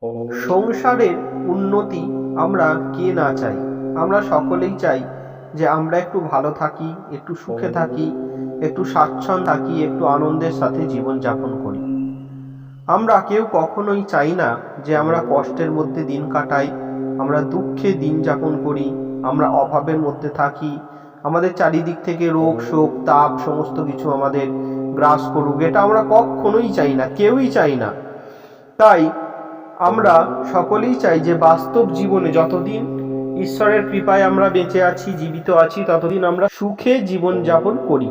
সংসারের উন্নতি আমরা কে না চাই। আমরা সকলেই চাই যে আমরা একটু ভালো থাকি, একটু সুখে থাকি, একটু স্বাচ্ছন্দ্যে থাকি, একটু আনন্দের সাথে জীবনযাপন করি। আমরা কেউ কখনোই চাই না যে আমরা কষ্টের মধ্যে দিন কাটাই, আমরা দুঃখে দিন যাপন করি, আমরা অভাবের মধ্যে থাকি, আমাদের চারিদিক থেকে রোগ শোক তাপ সমস্ত কিছু আমাদের গ্রাস করুক। এটা আমরা কখনোই চাই না, কেউই চাই না। তাই আমরা সকলেই চাই যে বাস্তব জীবনে যতদিন ঈশ্বরের কৃপায় আমরা বেঁচে আছি, জীবিত আছি, ততদিন আমরা সুখে জীবনযাপন করি।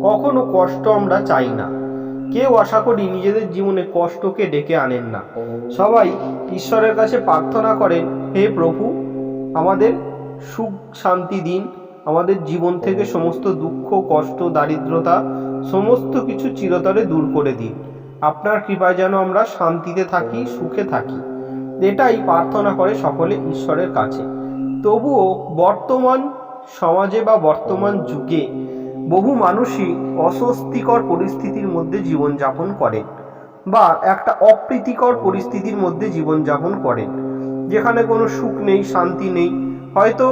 কখনো কষ্ট আমরা চাই না। কেউ আশা করি নিজেদের জীবনে কষ্টকে ডেকে আনেন না। সবাই ঈশ্বরের কাছে প্রার্থনা করেন, হে প্রভু, আমাদের সুখ শান্তি দিন, আমাদের জীবন থেকে সমস্ত দুঃখ কষ্ট দারিদ্রতা সমস্ত কিছু চিরতরে দূর করে দিন। আপনার কৃপায় যেন আমরা শান্তিতে থাকি, সুখে থাকি, এটাই প্রার্থনা করে সকলে ঈশ্বরের কাছে। তবুও বর্তমান সমাজে বা বর্তমান যুগে বহু মানুষই অস্বস্তিকর পরিস্থিতির মধ্যে জীবনযাপন করেন বা একটা অপ্রীতিকর পরিস্থিতির মধ্যে জীবনযাপন করেন, যেখানে কোনো সুখ নেই, শান্তি নেই। হয়তো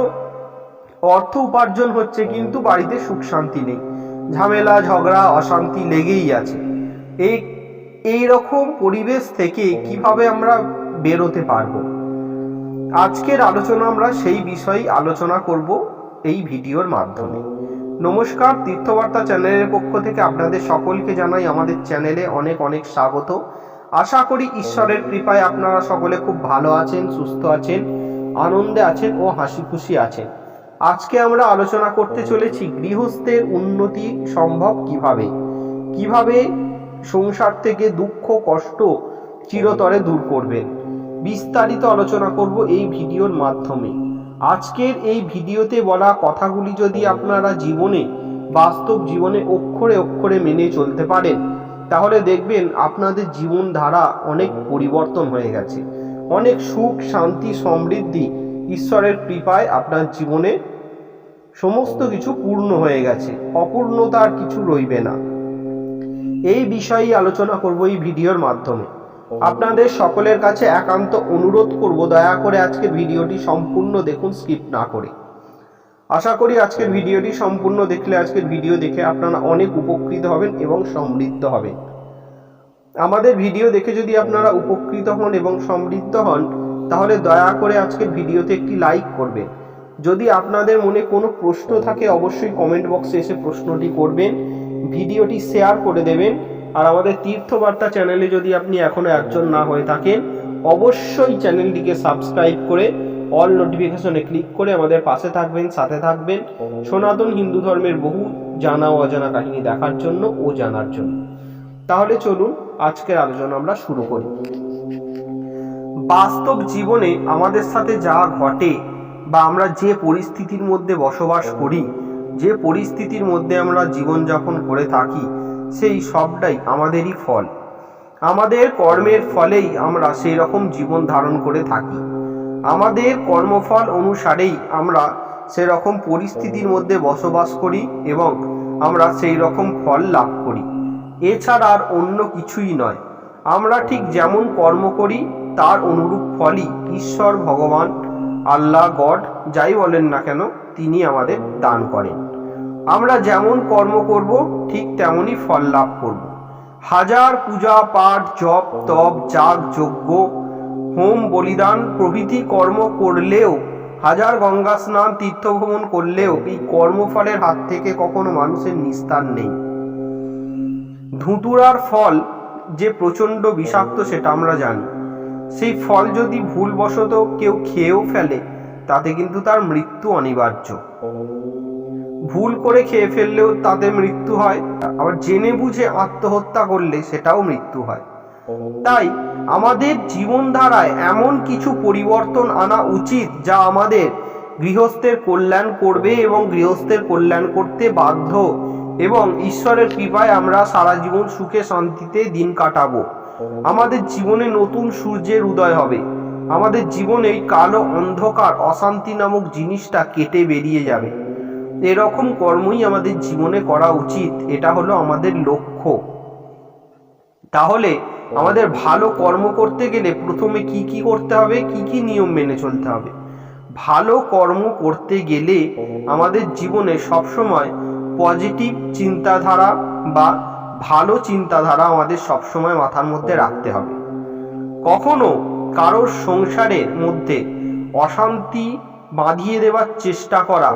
অর্থ উপার্জন হচ্ছে কিন্তু বাড়িতে সুখ শান্তি নেই, ঝামেলা ঝগড়া অশান্তি লেগেই আছে। এই রকম পরিবেশ থেকে কিভাবে আমরা বেরোতে পারবো? আজকের আলোচনা আমরা সেই বিষয়ে আলোচনা করব এই ভিডিওর মাধ্যমে। নমস্কার, তীর্থবার্তা চ্যানেলের পক্ষ থেকে আপনাদের সকলকে জানাই আমাদের চ্যানেলে অনেক অনেক স্বাগত। আশা করি ঈশ্বরের কৃপায় আপনারা সকলে খুব ভালো আছেন, সুস্থ আছেন, আনন্দে আছেন ও হাসি খুশি আছেন। আজকে আমরা আলোচনা করতে চলেছি গৃহস্থের উন্নতি সম্ভব কিভাবে সংসার থেকে দুঃখ কষ্ট চিরতরে দূর করবেন। বিস্তারিত আলোচনা করব এই ভিডিওর মাধ্যমে। আজকের এই ভিডিওতে বলা কথাগুলি যদি আপনারা বাস্তব জীবনে অক্ষরে অক্ষরে মেনে চলতে পারেন, তাহলে দেখবেন আপনাদের জীবনধারা অনেক পরিবর্তন হয়ে গেছে। অনেক সুখ শান্তি সমৃদ্ধি ঈশ্বরের কৃপায় আপনার জীবনে সমস্ত কিছু পূর্ণ হয়ে গেছে, অপূর্ণতা আর কিছু রইবে না। এই বিষয়ে আলোচনা করব এই ভিডিওর মাধ্যমে। আপনাদের সকলের কাছে একান্ত অনুরোধ করব, দয়া করে আজকের ভিডিওটি সম্পূর্ণ দেখুন, স্কিপ না করে। আশা করি আজকের ভিডিওটি সম্পূর্ণ দেখলে, আজকের ভিডিও দেখে আপনারা অনেক উপকৃত হবেন এবং সমৃদ্ধ হবেন। আমাদের ভিডিও দেখে যদি আপনারা উপকৃত হন এবং সমৃদ্ধ হন, তাহলে দয়া করে আজকের ভিডিওতে একটি লাইক করবেন। যদি আপনাদের মনে কোনো প্রশ্ন থাকে, অবশ্যই কমেন্ট বক্সে এসে প্রশ্নটি করবেন, ভিডিওটি শেয়ার করে দেবেন। আর আমাদের তীর্থবার্তা চ্যানেলে যদি আপনি এখনো একজন না হয়ে থাকেন, অবশ্যই চ্যানেলটিকে সাবস্ক্রাইব করে অল নোটিফিকেশনে ক্লিক করে আমাদের পাশে থাকবেন, সাথে থাকবেন, সনাতন হিন্দু ধর্মের বহু জানা ও অজানা কাহিনী দেখার জন্য ও জানার জন্য। তাহলে চলুন আজকের আলোচনা আমরা শুরু করি। বাস্তব জীবনে আমাদের সাথে যা ঘটে বা আমরা যে পরিস্থিতির মধ্যে বসবাস করি, যে পরিস্থিতির মধ্যে আমরা জীবনযাপন করে থাকি, সেই সবটাই আমাদেরই ফল। আমাদের কর্মের ফলেই আমরা সেই রকম জীবন ধারণ করে থাকি। আমাদের কর্মফল অনুসারেই আমরা সেরকম পরিস্থিতির মধ্যে বসবাস করি এবং আমরা সেই রকম ফল লাভ করি। এছাড়া আর অন্য কিছুই নয়। আমরা ঠিক যেমন কর্ম করি তার অনুরূপ ফলই ঈশ্বর, ভগবান, আল্লাহ, গড যাই বলেন না কেন, তিনি আমাদের দান করেন। আমরা যেমন কর্ম করব ঠিক তেমনই ফল লাভ করব। হাজার পূজা পাঠ জপ তপ যাগ যজ্ঞ হোম বলিদান প্রভৃতি কর্ম করলেও, হাজার গঙ্গা স্নান তীর্থ ভ্রমণ করলেও এই কর্মফলের হাত থেকে কখনো মানুষের নিস্তার নেই। ধুতুরার ফল যে প্রচণ্ড বিষাক্ত সেটা আমরা জানি। সেই ফল যদি ভুলবশত কেউ খেয়েও ফেলে, তাতে কিন্তু তার মৃত্যু অনিবার্য। ভুল করে খেয়ে ফেললেও তাতে মৃত্যু হয়, আবার জেনে বুঝে আত্মহত্যা করলে সেটাও মৃত্যু হয়। তাই আমাদের জীবনধারায় এমন কিছু পরিবর্তন আনা উচিত যা আমাদের গৃহস্থের কল্যাণ করবে এবং গৃহস্থের কল্যাণ করতে বাধ্য, এবং ঈশ্বরের কৃপায় আমরা সারা জীবন সুখে শান্তিতে দিন কাটাবো। আমাদের জীবনে নতুন সূর্যের উদয় হবে। আমাদের জীবনে এই কালো অন্ধকার অশান্তি নামক জিনিসটা কেটে বেরিয়ে যাবে। এরকম কর্মই আমাদের জীবনে করা উচিত। এটা হলো আমাদের লক্ষ্য। তাহলে আমাদের ভালো কর্ম করতে গেলে প্রথমে কি কি করতে হবে, কি কি নিয়ম মেনে চলতে হবে। ভালো কর্ম করতে গেলে আমাদের জীবনে সবসময় পজিটিভ চিন্তাধারা বা ভালো চিন্তাধারা আমাদের সবসময় মাথার মধ্যে রাখতে হবে। কখনো কারোর সংসারের মধ্যে অশান্তি বাঁধিয়ে দেওয়ার চেষ্টা করা,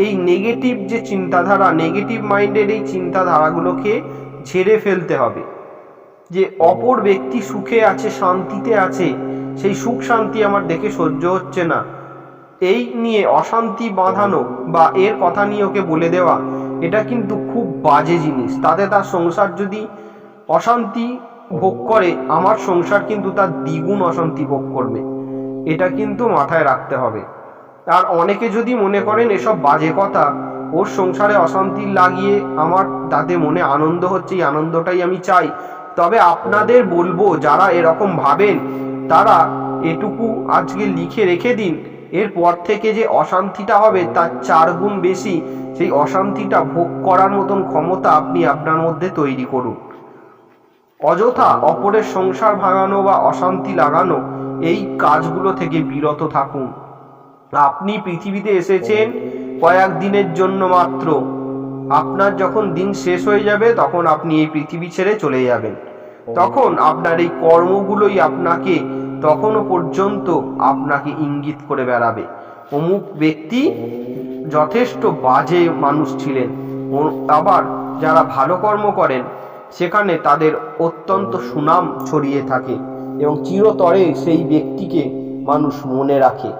এই নেগেটিভ যে চিন্তাধারা, নেগেটিভ মাইন্ডের এই চিন্তাধারাগুলোকে ঝেড়ে ফেলতে হবে। যে অপর ব্যক্তি সুখে আছে, শান্তিতে আছে, সেই সুখ শান্তি আমার দেখে সহ্য হচ্ছে না, এই নিয়ে অশান্তি বাঁধানো বা এর কথা নিয়ে ওকে বলে দেওয়া, এটা কিন্তু খুব বাজে জিনিস। তাতে তার সংসার যদি অশান্তি ভোগ করে, আমার সংসার কিন্তু তার দ্বিগুণ অশান্তি ভোগ করবে। এটা কিন্তু মাথায় রাখতে হবে। আর অনেকে যদি মনে করেন এসব বাজে কথা, ওর সংসারে অশান্তি লাগিয়ে আমার তাতে মনে আনন্দ হচ্ছে, এই আনন্দটাই আমি চাই, তবে আপনাদের বলবো যারা এরকম ভাবেন তারা এটুকু আজকে লিখে রেখে দিন, এরপর থেকে যে অশান্তিটা হবে তার 4 গুণ বেশি সেই অশান্তিটা ভোগ করার মতন ক্ষমতা আপনি আপনার মধ্যে তৈরি করুন। অযথা অপরের সংসার ভাঙানো বা অশান্তি লাগানো, এই কাজগুলো থেকে বিরত থাকুন। আপনি পৃথিবীতে এসেছেন কয়েক দিনের জন্য মাত্র। আপনার যখন দিন শেষ হয়ে যাবে তখন আপনি এই পৃথিবী ছেড়ে চলে যাবেন। তখন আপনার এই কর্মগুলোই আপনাকে তখনও পর্যন্ত আপনাকে ইঙ্গিত করে বেড়াবে, অমুক ব্যক্তি যথেষ্ট বাজে মানুষ ছিলেন। আবার যারা ভালো কর্ম করেন সেখানে তাদের অত্যন্ত সুনাম ছড়িয়ে থাকে এবং চিরতরে সেই ব্যক্তিকে মানুষ মনে রাখে,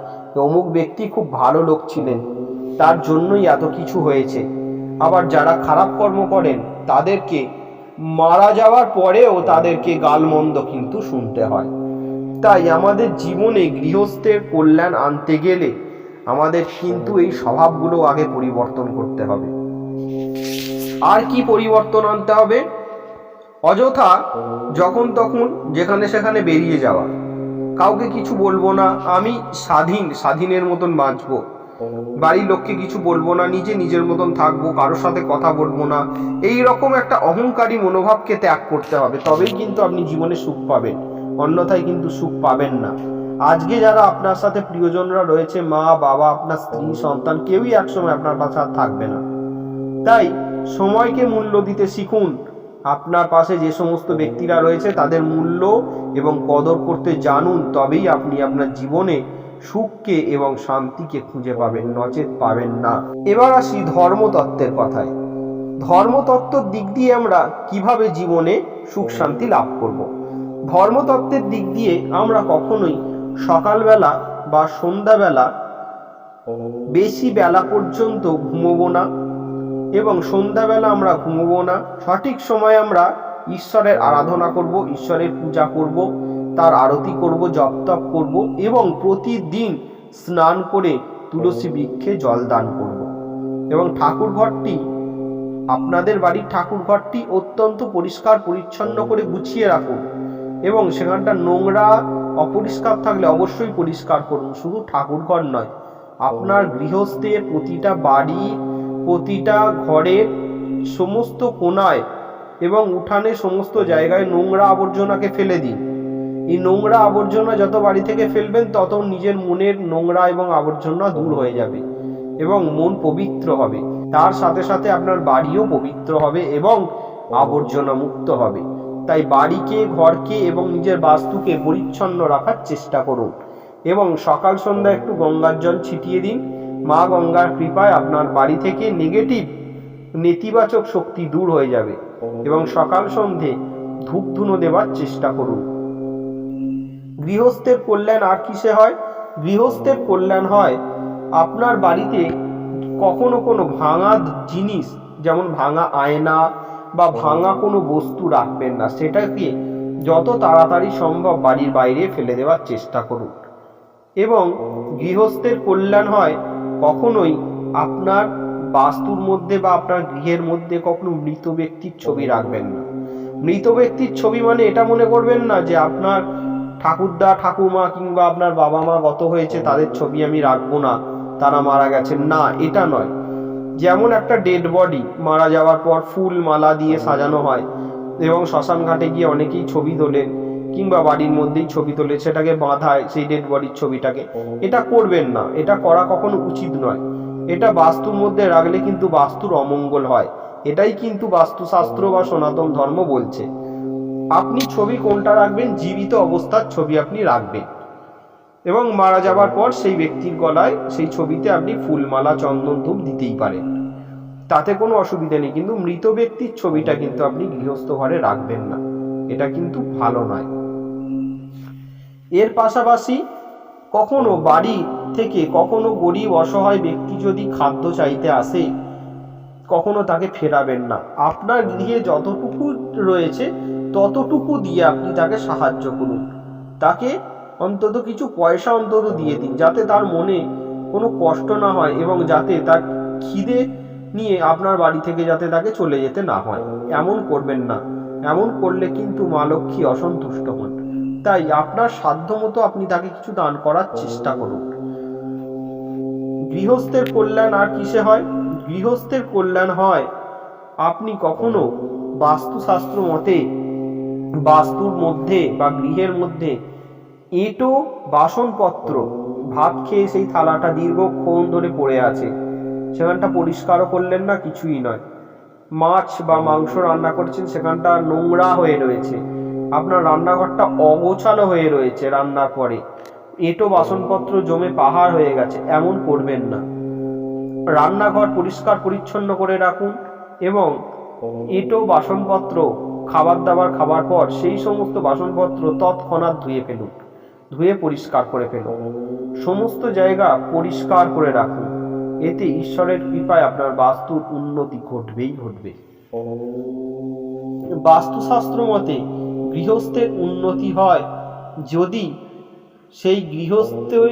অমুক ব্যক্তি খুব ভালো লোক ছিলেন, তার জন্যই এত কিছু হয়েছে। আবার যারা খারাপ কর্ম করেন তাদেরকে মারা যাওয়ার পরেও তাদেরকে গালমন্দ কিন্তু শুনতে হয়। তাই আমাদের জীবনে গৃহস্থের কল্যাণ আনতে গেলে আমাদের কিন্তু এই স্বভাবগুলো আগে পরিবর্তন করতে হবে। আর কি পরিবর্তন আনতে হবে? অযথা যখন তখন যেখানে সেখানে বেরিয়ে যাওয়া, কাউকে কিছু বলবো না, আমি স্বাধীনের মতন বাঁচবো, বাড়ির লোককে কিছু বলবো না, নিজের মতন থাকবো, কারোর সাথে কথা বলবো না, এই রকম একটা অহংকারী মনোভাবকে ত্যাগ করতে হবে। তবেই কিন্তু আপনি জীবনে সুখ পাবেন, অন্যথায় কিন্তু সুখ পাবেন না। আজকে যারা আপনার সাথে প্রিয়জনরা রয়েছে, মা বাবা, আপনার স্ত্রী, সন্তান, কেউই একসময় আপনার পাশে আর থাকবে না। তাই সময়কে মূল্য দিতে শিখুন। আপনার পাশে যে সমস্ত ব্যক্তিরা রয়েছে তাদের মূল্য এবং কদর করতে জানুন, তবেই আপনি আপনার জীবনে সুখকে এবং শান্তিকে খুঁজে পাবেন, নচেত পাবেন না। এবার আসি ধর্মতত্ত্বের কথায়। ধর্মতত্ত্বের দিক দিয়ে আমরা কিভাবে জীবনে সুখ শান্তি লাভ করব? ধর্মতত্ত্বের দিক দিয়ে আমরা কখনোই সকালবেলা বা সন্ধ্যাবেলা বেশি বেলা পর্যন্ত ঘুমোবো না এবং সন্ধ্যাবেলা আমরা ঘুমোবো না। সঠিক সময়ে আমরা ঈশ্বরের আরাধনা করব, ঈশ্বরের পূজা করব, তার আরতি করব, জপ তপ করব এবং প্রতিদিন স্নান করে তুলসী বৃক্ষে জল দান করব। এবং ঠাকুরঘরটি, আপনাদের বাড়ির ঠাকুরঘরটি অত্যন্ত পরিষ্কার পরিচ্ছন্ন করে গুছিয়ে রাখুন এবং সেখানটা নোংরা অপরিষ্কার থাকলে অবশ্যই পরিষ্কার করুন। শুধু ঠাকুরঘর নয়, আপনার গৃহস্থের প্রতিটা বাড়ি, প্রতিটা ঘরের সমস্ত কোণায় এবং উঠানে সমস্ত জায়গায় নোংরা আবর্জনাকে ফেলে দিন। এই নোংরা আবর্জনা যত বাড়ি থেকে ফেলবেন তত নিজের মনের নোংরা এবং আবর্জনা দূর হয়ে যাবে এবং মন পবিত্র হবে। তার সাথে সাথে আপনার বাড়িও পবিত্র হবে এবং আবর্জনা মুক্ত হবে। তাই বাড়িকে, ঘরকে এবং নিজের বাস্তুকে পরিচ্ছন্ন রাখার চেষ্টা করুন এবং সকাল সন্ধ্যা একটু গঙ্গার জল ছিটিয়ে দিন। মা গঙ্গার কৃপায় আপনার বাড়ি থেকে নেতিবাচক শক্তি দূর হয়ে যাবে এবং সকাল সন্ধে ধূপ ধুনো দেওয়ার চেষ্টা করুন। গৃহস্থের কল্যাণ আর কিসে হয়? গৃহস্থের কল্যাণ হয় আপনার বাড়িতে কখনো কোনো ভাঙা জিনিস, যেমন ভাঙা আয়না বা ভাঙা কোনো বস্তু রাখবেন না, সেটাকে যত তাড়াতাড়ি সম্ভব বাড়ির বাইরে ফেলে দেওয়ার চেষ্টা করুন। এবং গৃহস্থের কল্যাণ হয় কখনোই আপনার বাস্তুর মধ্যে বা আপনার গৃহের মধ্যে কখনো মৃত ব্যক্তির ছবি রাখবেন না। মৃত ব্যক্তির ছবি মানে এটা মনে করবেন না যে আপনার ঠাকুরদা, ঠাকুমা কিংবা আপনার বাবা মা গত হয়েছে তাদের ছবি আমি রাখবো না, তারা মারা গেছেন, না, এটা নয়। যেমন একটা ডেড বডি মারা যাওয়ার পর ফুল মালা দিয়ে সাজানো হয়, এবং শ্মশান ঘাটে গিয়ে অনেকেই ছবি তোলেন, কিংবা বাড়ির মধ্যেই ছবি তোলে, সেটাকে বাঁধায় সেই ডেড বডির ছবিটাকে। এটা করবেন না, এটা করা কখনো উচিত নয়। এটা বাস্তুর মধ্যে রাখলে কিন্তু বাস্তুর অমঙ্গল হয়, এটাই কিন্তু বাস্তুশাস্ত্র বা সনাতন ধর্ম বলছে। আপনি ছবি কোনটা রাখবেন? জীবিত অবস্থার ছবি আপনি রাখবেন, এবং মারা যাবার পর সেই ব্যক্তির গলায় সেই ছবিতে আপনি ফুলমালা চন্দন ধূপ দিতেই পারেন, তাতে কোনো অসুবিধা নেই। কিন্তু মৃত ব্যক্তির ছবিটা কিন্তু আপনি গৃহস্থ ঘরে রাখবেন না, এটা কিন্তু ভালো নয়। এর পাশাপাশি কখনো বাড়ি থেকে কখনো গরিব অসহায় ব্যক্তি যদি খাদ্য চাইতে আসে, কখনো তাকে ফেরাবেন না। আপনার গৃহে যতটুকু রয়েছে ততটুকু দিয়ে আপনি তাকে সাহায্য করুন, তাকে অন্তত কিছু পয়সা অন্তত দিয়ে দিন, যাতে তার মনে কোনো কষ্ট না হয়, এবং যাতে তার খিদে নিয়ে আপনার বাড়ি থেকে যাতে তাকে চলে যেতে না হয়। এমন করবেন না, এমন করলে কিন্তু মা লক্ষ্মী অসন্তুষ্ট হন। তাই আপনার সাধ্যমতো আপনি তাকে কিছু দান করার চেষ্টা করুন। গৃহস্থের কল্যাণ আর কিসে হয়? গৃহস্থের কল্যাণ হয় আপনি কখনো বাস্তুশাস্ত্র মতে বাস্তুর মধ্যে বা গৃহের মধ্যে এঁটো বাসনপত্র, ভাত খেয়ে সেই থালাটা দীর্ঘক্ষণ ধরে পড়ে আছে, সেখানটা পরিষ্কারও করলেন না, কিছুই নয়। মাছ বা মাংস রান্না করছেন, সেখানটা নোংরা হয়ে রয়েছে, আপনার রান্নাঘরটা অগোছালো হয়ে রয়েছে, রান্নার পরে এঁটো বাসনপত্র জমে পাহাড় হয়ে গেছে, এমন করবেন না। রান্নাঘর পরিষ্কার পরিচ্ছন্ন করে রাখুন, এবং এঁটো বাসনপত্র খাবার দাবার খাবার পর সেই সমস্ত বাসনপত্র তৎক্ষণাৎ ধুয়ে ফেলুন, ধুয়ে পরিষ্কার করে ফেলুন, সমস্ত জায়গা পরিষ্কার করে রাখুন। এতে ঈশ্বরের কৃপায় আপনার বাস্তুর উন্নতি ঘটবেই ঘটবে। বাস্তুশাস্ত্র মতে গৃহস্থের উন্নতি হয় যদি সেই গৃহস্থের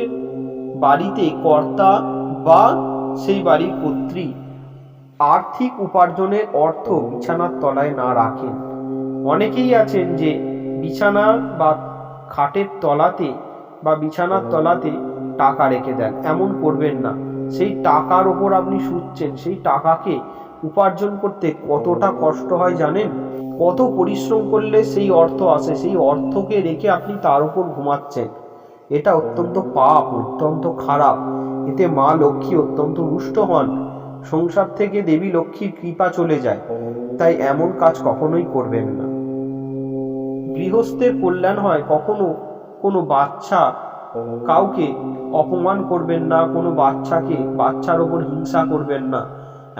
বাড়িতে কর্তা বা সেই বাড়ির কর্ত্রী আর্থিক উপার্জনের অর্থ বিছানার তলায় না রাখেন। অনেকেই আছেন যে বিছানা বা খাটের তলাতে বা বিছানার তলাতে টাকা রেখে দেন, এমন করবেন না। সেই টাকার ওপর আপনি শুচ্ছেন, সেই টাকাকে উপার্জন করতে কতটা কষ্ট হয় জানেন? কত পরিশ্রম করলে সেই অর্থ আসে, সেই অর্থকে রেখে আপনি তার উপর ঘুমাচ্ছেন। এটা অত্যন্ত পাপ, অত্যন্ত খারাপ। এতে মা লক্ষ্মী অত্যন্ত রুষ্ট হন, সংসার থেকে দেবী লক্ষ্মীর কৃপা চলে যায়। তাই এমন কাজ কখনোই করবেন না। গৃহস্থের কল্যাণ হয় কখনো কোনো বাচ্চা কাউকে অপমান করবেন না, কোনো বাচ্চার ওপর হিংসা করবেন না।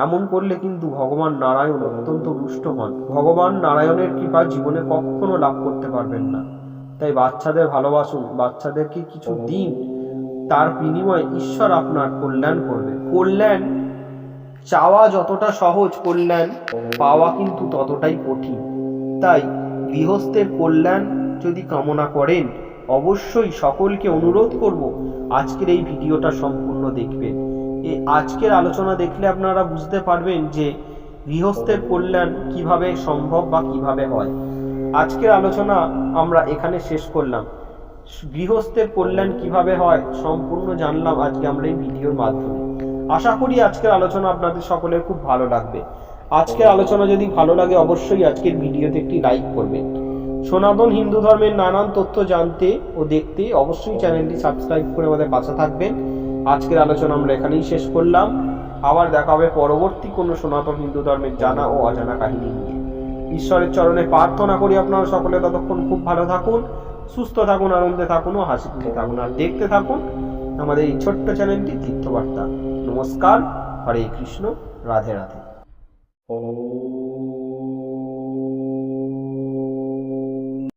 এমন করলে কিন্তু ভগবান নারায়ণ অত্যন্ত রুষ্ট হন, ভগবান নারায়ণের কৃপা জীবনে কখনো লাভ করতে পারবেন না। তাই বাচ্চাদের ভালোবাসুন, বাচ্চাদেরকে কিছু দিন, তার বিনিময়ে ঈশ্বর আপনার কল্যাণ করবে। কল্যাণ চাওয়া যতটা সহজ, কল্যাণ পাওয়া কিন্তু ততটাই কঠিন। তাই গৃহস্থের কল্যাণ যদি কামনা করেন, অবশ্যই সকলকে অনুরোধ করব আজকের এই ভিডিওটা সম্পূর্ণ দেখবেন। এই আজকের আলোচনা দেখলে আপনারা বুঝতে পারবেন যে গৃহস্থের কল্যাণ কিভাবে সম্ভব বা কিভাবে হয়। আজকের আলোচনা আমরা এখানে শেষ করলাম। গৃহস্থের কল্যাণ কিভাবে হয় সম্পূর্ণ জানলাম আজকে আমরা এই ভিডিওর মাধ্যমে। আশা করি আজকের আলোচনা আপনাদের সকলের খুব ভালো লাগবে। আজকের আলোচনা যদি ভালো লাগে অবশ্যই আজকের ভিডিওতে একটি লাইক করবেন। সনাতন হিন্দু ধর্মের নানান তথ্য জানতে ও দেখতে অবশ্যই চ্যানেলটি সাবস্ক্রাইব করে আমাদের পাশে থাকবেন। আজকের আলোচনা আমরা এখানেই শেষ করলাম। আবার দেখা হবে পরবর্তী কোনো সনাতন হিন্দু ধর্মের জানা ও অজানা কাহিনী নিয়ে। ঈশ্বরের চরণে প্রার্থনা করি আপনারা সকলে ততক্ষণ খুব ভালো থাকুন, সুস্থ থাকুন, আনন্দে থাকুন ও হাসি খুশি থাকুন। আর দেখতে থাকুন আমাদের এই ছোট্ট চ্যানেলটি তীর্থবার্তা। নমস্কার, হরে কৃষ্ণ, রাধে রাধে।